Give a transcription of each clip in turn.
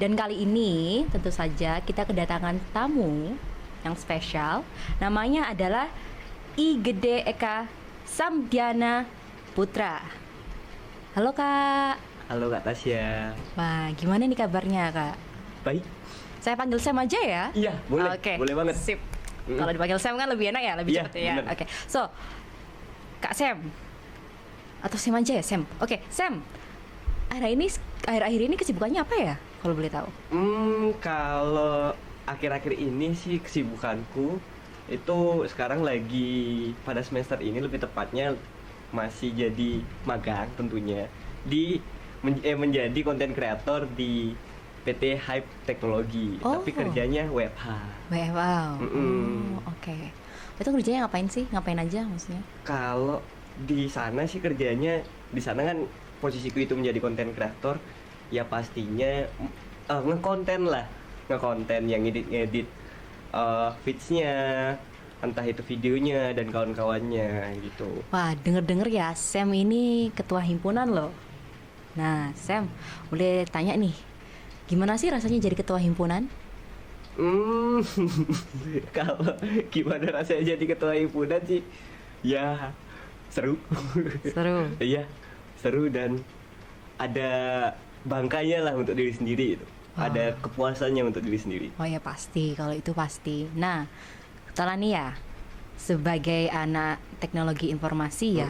Dan kali ini tentu saja kita kedatangan tamu yang spesial. Namanya adalah I Gede Eka Samdiana Putra. Halo Kak. Halo Kak Tasya. Wah, gimana nih kabarnya Kak? Baik. Saya panggil Sam aja ya? Iya, boleh. Oke, Boleh banget. Sip. Kalau dipanggil Sam kan lebih enak ya, lebih Iya, cepet ya. bener. Oke, so Kak Sam atau Sam aja ya Sam. Oke, Sam. Akhir-akhir ini kesibukannya apa ya? Kalau boleh tahu. Kalau akhir-akhir ini sih kesibukanku itu sekarang lagi pada semester ini, lebih tepatnya masih jadi magang tentunya menjadi konten kreator di PT Hype Teknologi. Oh. Tapi kerjanya WFH. Wow. Mm-mm. Oke. Itu kerjanya ngapain sih? Ngapain aja maksudnya? Kalau di sana sih kerjanya, di sana kan posisiku itu menjadi konten kreator, ya pastinya ngekonten yang ngedit feeds-nya, entah itu videonya dan kawan-kawannya gitu. Wah, denger-denger ya, Sam ini ketua himpunan loh. Nah, Sam, boleh tanya nih, gimana sih rasanya jadi ketua himpunan? Kalau gimana rasanya jadi ketua himpunan sih, ya seru. Seru. Iya, seru dan ada bangkanya lah untuk diri sendiri itu. Ada kepuasannya untuk diri sendiri. Oh ya pasti, kalau itu pasti. Nah, kebetulan nih ya, sebagai anak teknologi informasi ya,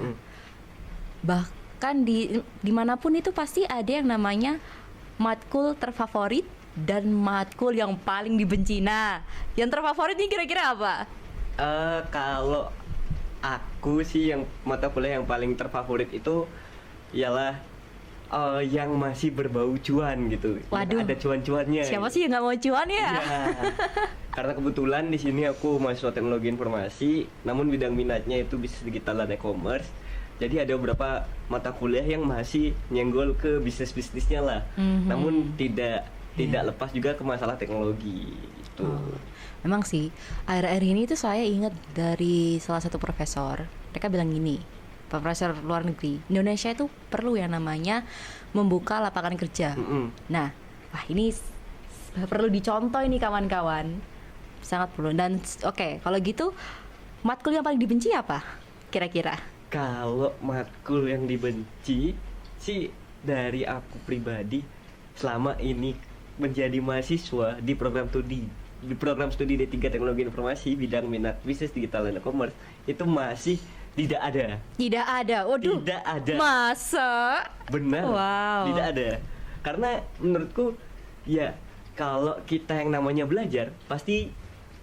bahkan dimanapun itu pasti ada yang namanya matkul terfavorit dan matkul yang paling dibenci. Nah, yang terfavorit ini kira-kira apa? Kalau aku sih yang mata kuliah yang paling terfavorit itu ialah yang masih berbau cuan gitu. Waduh. Ada cuan-cuannya. Siapa sih yang nggak mau cuan ya? Iya. Karena kebetulan di sini aku mahasiswa teknologi informasi, namun bidang minatnya itu bisnis digital dan e-commerce. Jadi ada beberapa mata kuliah yang masih nyenggol ke bisnis-bisnisnya lah. Namun tidak lepas juga ke masalah teknologi gitu. Memang sih, akhir-akhir ini tuh saya ingat dari salah satu profesor. Mereka bilang gini, profesor luar negeri, Indonesia itu perlu yang namanya membuka lapangan kerja. Nah, wah ini perlu dicontoh ini kawan-kawan. Sangat perlu. Dan oke, kalau gitu matkul yang paling dibenci apa kira-kira? Kalau matkul yang dibenci sih dari aku pribadi, selama ini menjadi mahasiswa di program studi D3 Teknologi Informasi bidang minat bisnis digital dan e-commerce, itu masih tidak ada. Tidak ada. Waduh. Tidak ada. Masa? Benar. Wow. Tidak ada. Karena menurutku ya, kalau kita yang namanya belajar pasti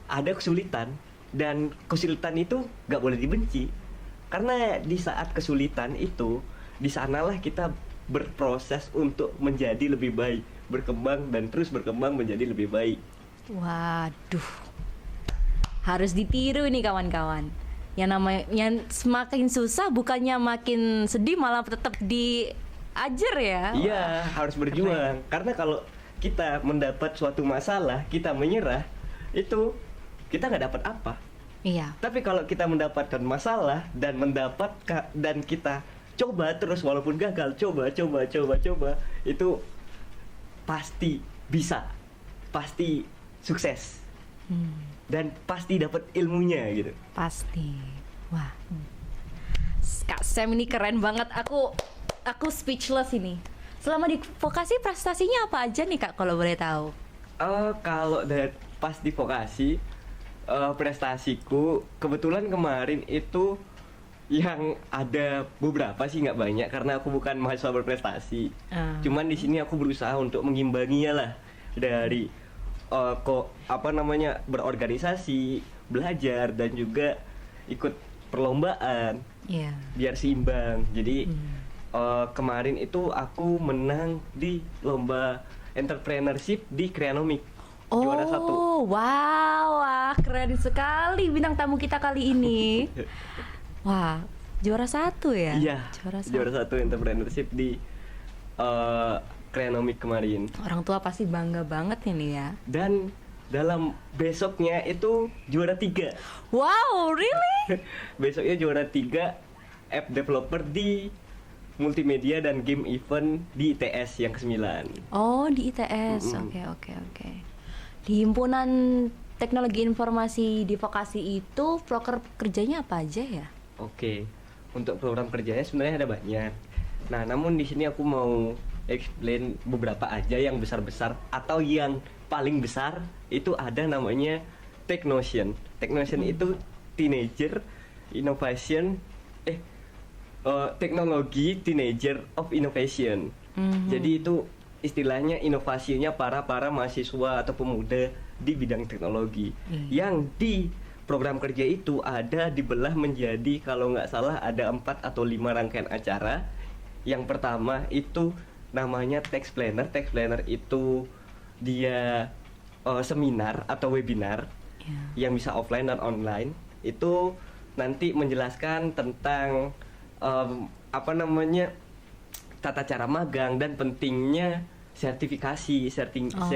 ada kesulitan, dan kesulitan itu gak boleh dibenci. Karena di saat kesulitan itu, di sanalah kita berproses untuk menjadi lebih baik, berkembang dan terus berkembang menjadi lebih baik. Waduh. Harus ditiru nih kawan-kawan. Yang semakin susah bukannya makin sedih, malah tetap diajar ya. Iya, harus berjuang. Karena kalau kita mendapat suatu masalah, kita menyerah, itu kita nggak dapat apa. Iya. Tapi kalau kita mendapatkan masalah dan dan kita coba terus walaupun gagal, coba, itu pasti bisa, pasti sukses, dan pasti dapat ilmunya gitu. Pasti. Wah. Kak Sam ini keren banget. Aku speechless ini. Selama di vokasi prestasinya apa aja nih Kak kalau boleh tahu? Kalau pas di vokasi, prestasiku kebetulan kemarin itu yang ada beberapa sih, nggak banyak karena aku bukan mahasiswa berprestasi. Cuman di sini aku berusaha untuk mengimbanginya lah, dari berorganisasi, belajar dan juga ikut perlombaan. Biar seimbang. Jadi kemarin itu aku menang di lomba entrepreneurship di Creanomic. Juara 1. Wah, keren sekali bintang tamu kita kali ini. Wah, juara 1 ya? Iya, juara 1 entrepreneurship di Creanomic kemarin. Orang tua pasti bangga banget ini ya. Dan dalam besoknya itu juara 3. Wow, really? Besoknya juara 3 app developer di multimedia dan game event di ITS yang ke-9. Oh, di ITS. Oke. Di himpunan teknologi informasi di vokasi itu proker kerjanya apa aja ya? Oke, untuk program kerjanya sebenarnya ada banyak. Nah, namun di sini aku mau explain beberapa aja yang besar-besar atau yang paling besar itu ada namanya Technotion. Technotion itu Teenager Innovation Teknologi Teenager of Innovation. Jadi itu istilahnya inovasinya para mahasiswa atau pemuda di bidang teknologi. Yang di program kerja itu ada dibelah menjadi kalau nggak salah ada 4 atau 5 rangkaian acara. Yang pertama itu namanya Text Planner. Text Planner itu dia seminar atau webinar yang bisa offline dan online. Itu nanti menjelaskan tentang tata cara magang dan pentingnya sertifikasi,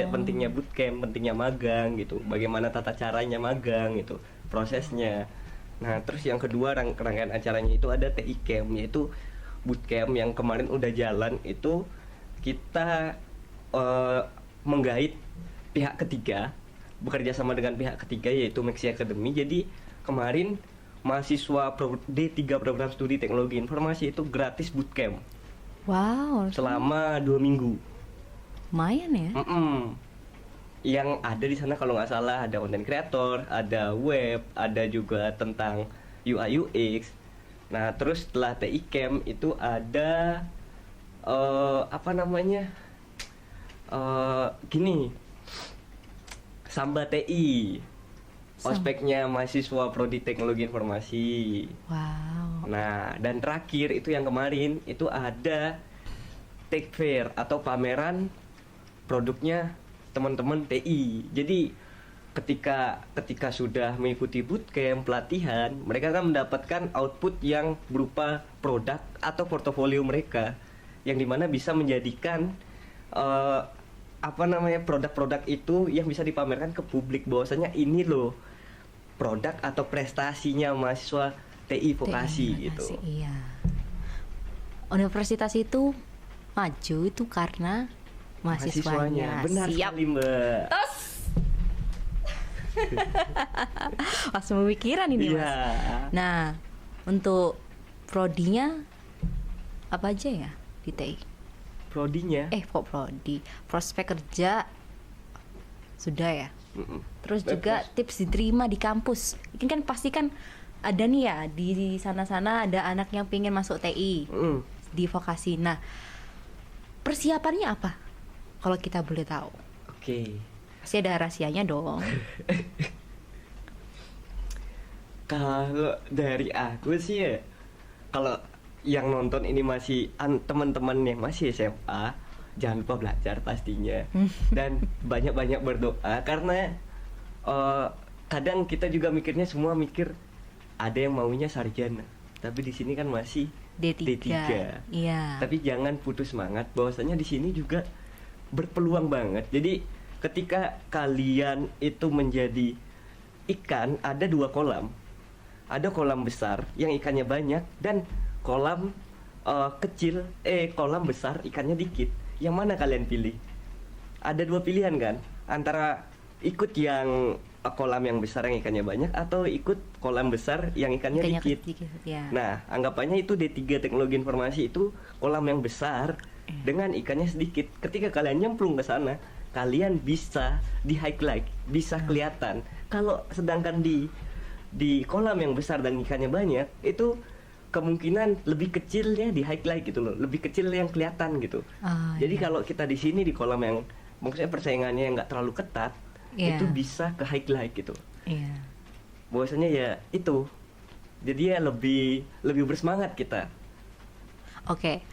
pentingnya bootcamp, pentingnya magang gitu. Bagaimana tata caranya magang gitu, prosesnya. Nah, terus yang kedua rangkaian acaranya itu ada TI Camp, yaitu bootcamp yang kemarin udah jalan. Itu kita menggait pihak ketiga, bekerja sama dengan pihak ketiga yaitu Maxi Academy. Jadi kemarin mahasiswa D3 program studi teknologi informasi itu gratis bootcamp. Wow. Selama 2 minggu. Lumayan ya. Yang ada di sana kalau nggak salah ada content creator, ada web, ada juga tentang UI UX. Nah, terus setelah TI Camp itu ada Samba TI. Ospeknya mahasiswa prodi teknologi informasi. Wow. Nah, dan terakhir itu yang kemarin itu ada Tech Fair atau pameran produknya teman-teman TI. Jadi ketika sudah mengikuti bootcamp pelatihan, mereka akan mendapatkan output yang berupa produk atau portofolio mereka, yang dimana bisa menjadikan produk-produk itu yang bisa dipamerkan ke publik bahwasanya ini loh produk atau prestasinya mahasiswa TI vokasi gitu. Iya. Universitas itu maju itu karena mahasiswanya. Benar sekali, Mbak. Tos. Pas pemikiran ini, Mas. Nah, untuk prodinya apa aja ya di TI? Prodinya? Kok prodi? Prospek kerja sudah ya. Terus juga tips diterima di kampus. Ini kan pasti kan ada nih ya di sana-sana ada anak yang pengen masuk TI di vokasi. Nah, persiapannya apa? Kalau kita boleh tahu. Oke. Pasti ada rahasianya dong. Kalau dari aku sih ya, kalau yang nonton ini masih teman-teman yang masih SMA, jangan lupa belajar pastinya dan banyak-banyak berdoa karena kadang kita juga mikirnya semua mikir ada yang maunya sarjana, tapi di sini kan masih D3. Iya. Tapi jangan putus semangat bahwasanya di sini juga berpeluang banget. Jadi ketika kalian itu menjadi ikan, ada 2 kolam. Ada kolam besar yang ikannya banyak dan kolam kolam besar ikannya dikit. Yang mana kalian pilih? Ada 2 pilihan kan, antara ikut yang kolam yang besar yang ikannya banyak atau ikut kolam besar yang ikannya dikit. Ya. Nah, anggapannya itu D3 teknologi informasi itu kolam yang besar dengan ikannya sedikit. Ketika kalian nyemplung ke sana, kalian bisa di highlight, bisa kelihatan. Kalau sedangkan di kolam yang besar dan ikannya banyak, itu kemungkinan lebih kecilnya di highlight gitu loh, lebih kecil yang kelihatan gitu. Jadi kalau kita di sini di kolam yang maksudnya persaingannya yang nggak terlalu ketat, itu bisa ke highlight gitu. Bahwasanya ya itu, jadi ya lebih bersemangat kita. Oke.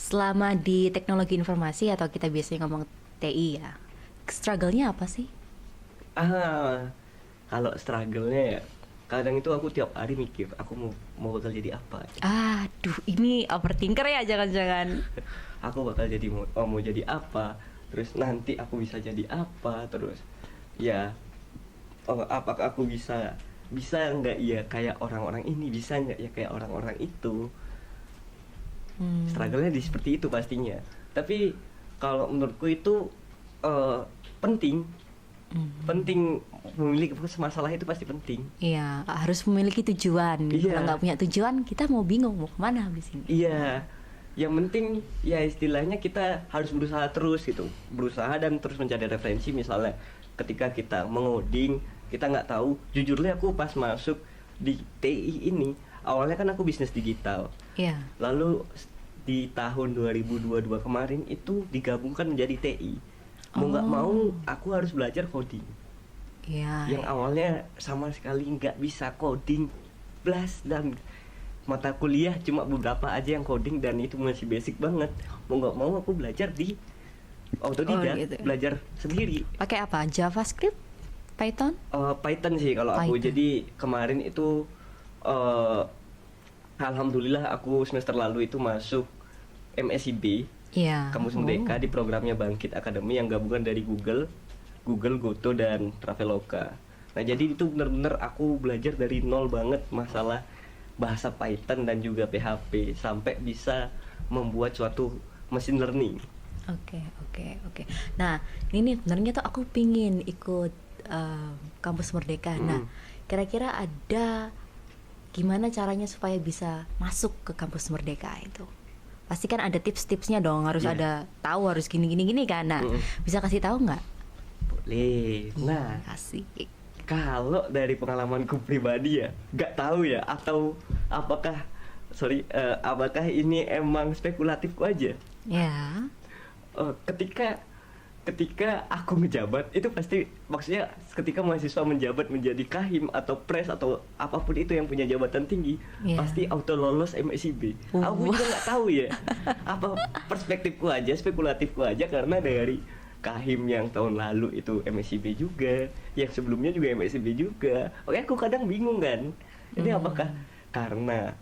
Selama di teknologi informasi atau kita biasanya ngomong TI ya, struggle-nya apa sih? Kalau struggle-nya ya, kadang itu aku tiap hari mikir aku mau bakal jadi apa. Aduh, ini overthinker ya jangan-jangan. Aku bakal jadi mau jadi apa, terus nanti aku bisa jadi apa, terus ya apakah aku bisa nggak ya kayak orang-orang ini, bisa nggak ya kayak orang-orang itu. Struggle-nya seperti itu pastinya. Tapi kalau menurutku itu penting. Penting memiliki masalah itu pasti penting. Iya, harus memiliki tujuan. Iya. Kalau nggak punya tujuan, kita mau bingung mau kemana habis ini. Iya, yang penting ya istilahnya kita harus berusaha terus gitu, berusaha dan terus mencari referensi. Misalnya ketika kita mengoding, kita nggak tahu. Jujurnya aku pas masuk di TI ini, awalnya kan aku bisnis digital. Iya. Lalu di tahun 2022 kemarin itu digabungkan menjadi TI. Mau nggak mau aku harus belajar coding. Iya. Yang awalnya sama sekali nggak bisa coding, plus dan mata kuliah cuma beberapa aja yang coding dan itu masih basic banget. Mau nggak mau aku belajar di autodidak, gitu. belajar sendiri. Pakai apa? JavaScript? Python? Python sih kalau aku. Python. Jadi kemarin itu alhamdulillah aku semester lalu itu masuk MSIB, Iya. Kampus Merdeka, di programnya Bangkit Academy yang gabungan dari Google, Goto dan Traveloka. Nah jadi itu benar-benar aku belajar dari nol banget masalah bahasa Python dan juga PHP sampai bisa membuat suatu machine learning. Oke. Nah, ini nih sebenarnya tuh aku pingin ikut Kampus Merdeka. Nah, kira-kira ada gimana caranya supaya bisa masuk ke Kampus Merdeka itu? Pasti kan ada tips-tipsnya dong, harus Iya. ada tahu harus gini kan. Nah, bisa kasih tahu nggak? Boleh. Nah, Kasih. kalau dari pengalamanku pribadi ya, nggak tahu ya atau apakah apakah ini emang spekulatifku aja. Ya. Ketika aku ngejabat itu pasti, maksudnya ketika mahasiswa menjabat menjadi kahim atau pres atau apapun itu yang punya jabatan tinggi, Iya. pasti auto lolos MSIB. Aku juga nggak tahu ya, apa perspektifku aja, spekulatifku aja, karena dari kahim yang tahun lalu itu MSIB juga, yang sebelumnya juga MSIB juga. Oke, aku kadang bingung kan, ini apakah karena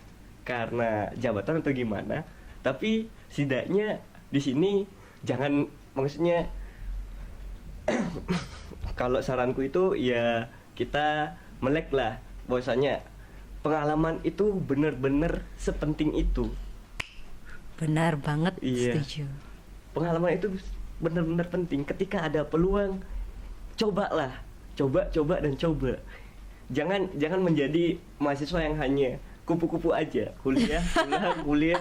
jabatan atau gimana? Tapi setidaknya di sini jangan, maksudnya kalau saranku itu ya kita melek lah bahwasanya pengalaman itu benar-benar sepenting itu. Benar banget, Iya. setuju. Pengalaman itu benar-benar penting. Ketika ada peluang, cobalah, coba dan coba. Jangan menjadi mahasiswa yang hanya kupu-kupu aja, kuliah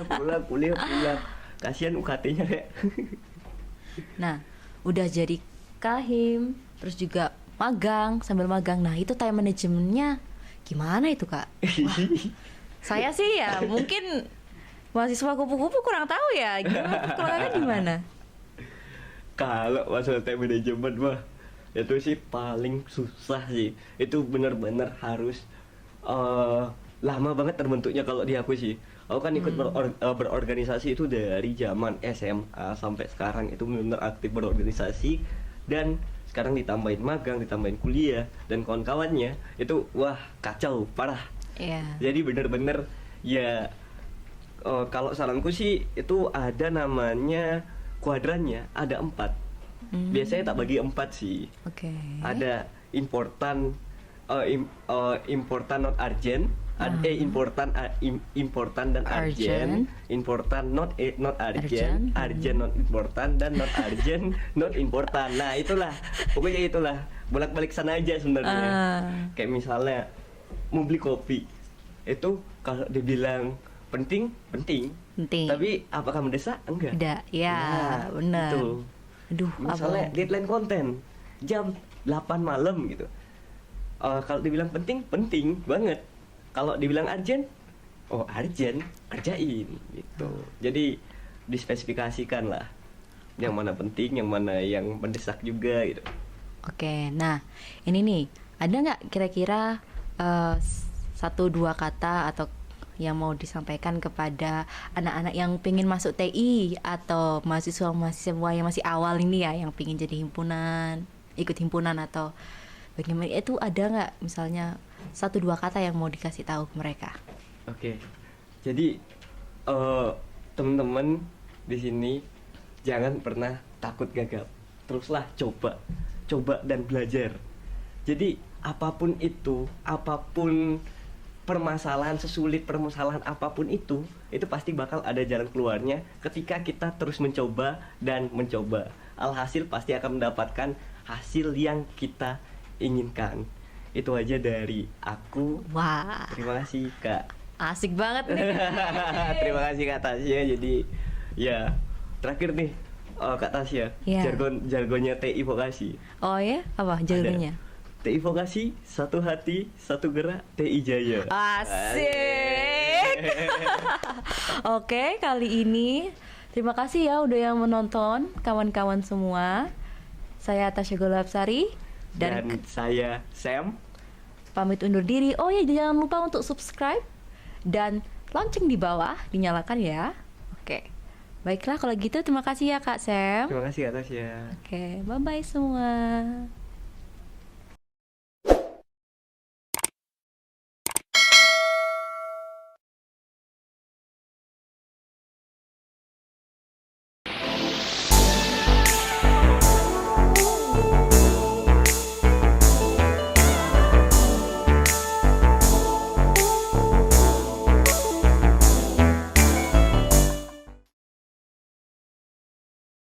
pulang. Kasihan UKT-nya ya. Nah, udah jadi kahim, terus juga magang, sambil magang. Nah, itu time manajemennya gimana itu, Kak? Wah, saya sih ya mungkin mahasiswa kupu-kupu kurang tahu ya. Gimana? Kalau Kakak gimana? Kalau masalah time management mah itu sih paling susah sih. Itu benar-benar harus lama banget terbentuknya kalau di aku sih. Aku kan ikut berorganisasi itu dari zaman SMA sampai sekarang, itu benar-benar aktif berorganisasi, dan sekarang ditambahin magang, ditambahin kuliah dan kawan-kawannya, itu wah kacau parah. Iya. Jadi benar-benar ya, kalau saranku sih itu ada namanya kuadrannya, ada 4. Biasanya tak bagi 4 sih. Oke. Ada important not urgent, important dan urgent, important not urgent, urgent not important, dan not urgent not important. Nah itulah, pokoknya itulah, bolak-balik sana aja sebenarnya. Kayak misalnya mau beli kopi, itu kalau dibilang penting, tapi apakah mendesak? Enggak. Tidak, ya, Nah, benar. itu. Aduh, Misalnya apa? deadline konten jam 8 malam gitu. Kalau dibilang penting banget. Kalau dibilang urgent, urgent, kerjain gitu. Jadi dispesifikasikan lah yang mana penting, yang mana yang mendesak juga gitu. Oke, nah ini nih, ada nggak kira-kira 1-2 kata atau yang mau disampaikan kepada anak-anak yang pengen masuk TI atau mahasiswa yang masih awal ini ya, yang pengen jadi himpunan, ikut himpunan atau bagaimana, itu ada nggak misalnya 1-2 kata yang mau dikasih tahu ke mereka? Oke. Jadi teman-teman di sini jangan pernah takut gagal. Teruslah coba dan belajar. Jadi apapun itu, apapun sesulit permasalahan apapun itu pasti bakal ada jalan keluarnya ketika kita terus mencoba dan mencoba. Alhasil pasti akan mendapatkan hasil yang kita inginkan. Itu aja dari aku. Wah, Terima kasih Kak. asik banget nih. Terima kasih Kak Tasya. Jadi ya terakhir nih Kak Tasya, Iya. jargonnya TI vokasi. Oh ya, apa jargonnya? TI vokasi, satu hati, satu gerak, TI Jaya. Asik. Oke, kali ini terima kasih ya udah yang menonton kawan-kawan semua. Saya Tasya Golapsari Dan saya Sam. pamit undur diri. Oh ya, jangan lupa untuk subscribe dan lonceng di bawah dinyalakan ya. Oke. Baiklah kalau gitu terima kasih ya Kak Sam. Terima kasih Kak Tasya. Oke, bye-bye semua.